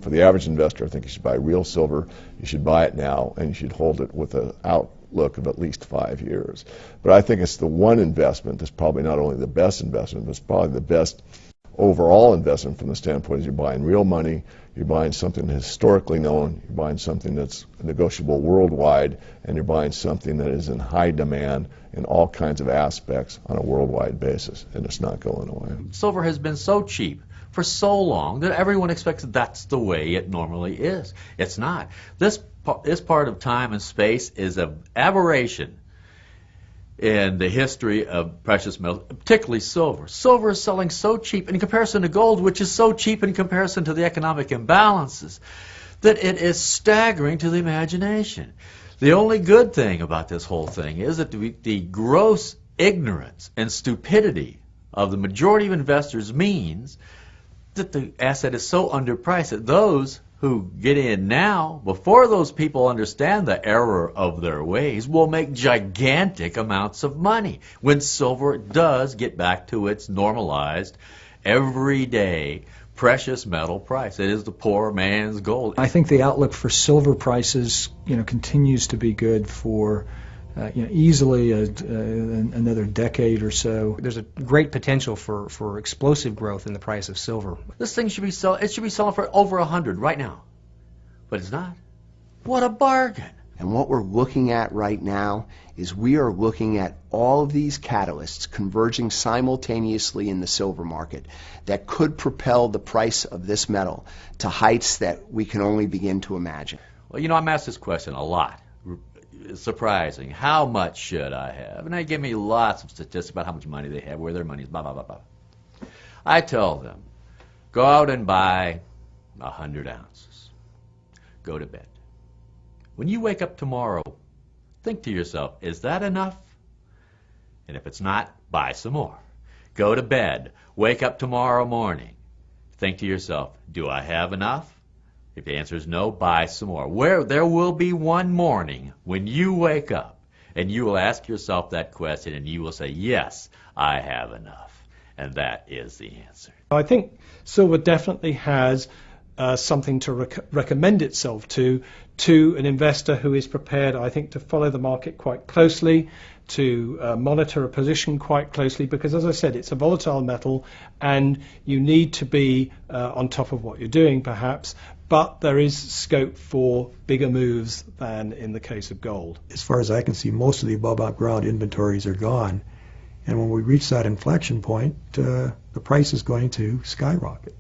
for the average investor, I think you should buy real silver. You should buy it now, and you should hold it with an outlook of at least 5 years. But I think it's the one investment that's probably not only the best investment, but it's probably the best overall investment from the standpoint is you're buying real money, you're buying something that's historically known, you're buying something that's negotiable worldwide, and you're buying something that is in high demand in all kinds of aspects on a worldwide basis, and it's not going away. Silver has been so cheap for so long that everyone expects that's the way it normally is. It's not. This part of time and space is an aberration in the history of precious metals, particularly silver. Silver is selling so cheap in comparison to gold, which is so cheap in comparison to the economic imbalances, that it is staggering to the imagination. The only good thing about this whole thing is that the gross ignorance and stupidity of the majority of investors means that the asset is so underpriced that those who get in now, before those people understand the error of their ways, will make gigantic amounts of money when silver does get back to its normalized, everyday, precious metal price. It is the poor man's gold. I think the outlook for silver prices, continues to be good for easily another decade or so. There's a great potential for explosive growth in the price of silver. This thing should be selling for over 100 right now, but it's not. What a bargain! And what we're looking at right now is we are looking at all of these catalysts converging simultaneously in the silver market that could propel the price of this metal to heights that we can only begin to imagine. Well, I'm asked this question a lot. It's surprising. How much should I have? And they give me lots of statistics about how much money they have, where their money is, blah, blah, blah, blah. I tell them, go out and buy 100 ounces. Go to bed. When you wake up tomorrow, think to yourself, is that enough? And if it's not, buy some more. Go to bed. Wake up tomorrow morning. Think to yourself, do I have enough? If the answer is no, buy some more. There will be one morning when you wake up and you will ask yourself that question and you will say, yes, I have enough. And that is the answer. I think silver definitely has something to recommend itself to an investor who is prepared, I think, to follow the market quite closely, to monitor a position quite closely, because, as I said, it's a volatile metal and you need to be on top of what you're doing, perhaps, but there is scope for bigger moves than in the case of gold. As far as I can see, most of the above ground inventories are gone, and when we reach that inflection point, the price is going to skyrocket.